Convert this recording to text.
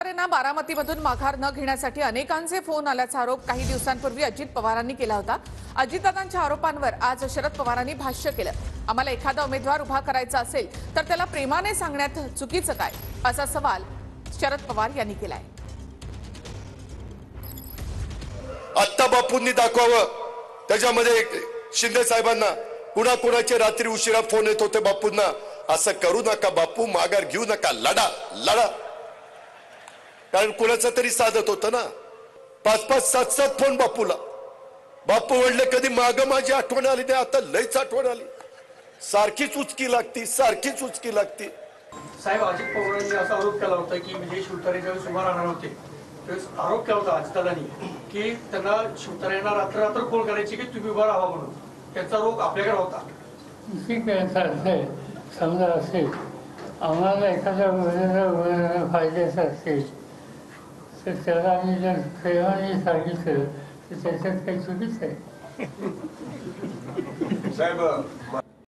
शिवसेनेला बारामतीमधून माघार न घेण्यासाठी अनेकांचे फोन आल्याचा आरोप काही दिवसांपूर्वी अजित पवारांनी केला होता। अजितदादांच्या आरोपांवर आज शरद पवारांनी भाष्य केलं। आम्हाला एखादा उमेदवार उभा करायचा असेल तर त्याला प्रेमाने सांगण्यात चुकीचं काय, असा सवाल शरद पवार यांनी केलाय। आत्ता बापूंनी दाखवावं, त्याच्यामध्ये शिंदे साहेबांना कुणाकुणाचे रात्री उशिरा फोन येत होते बापूंना, असं करू नका बापू, माघार घेऊ नका, लढा लढा। कारण कुणाचं तरी साधत होतं ना, 5-5 7-7 फोन बापूला। बापू म्हणले कधी माग माझी आठवण आली नाही, आता लयच आठवण आली, सारखीच उचकी लागती, सारखीच उचकी लागती। साहेब, अजित पवारांनी असा आरोप केला होता की म्हणजे शिवतारे ज्यावेळेस उभा राहणार होते त्यावेळेस आरोप केला होता अजितदादांनी की त्यांना शिवतारेंना रात्र रात्र फोन करायची की तुम्ही उभा राहा म्हणून, त्याचा रोग आपल्याकडे होता। समजा असेल आम्हाला एखाद्या फायद्याचं असेल तर त्याला आम्ही जर प्रेमाने सांगितलं तर त्याच्यात काही चुकीच आहे। साहेब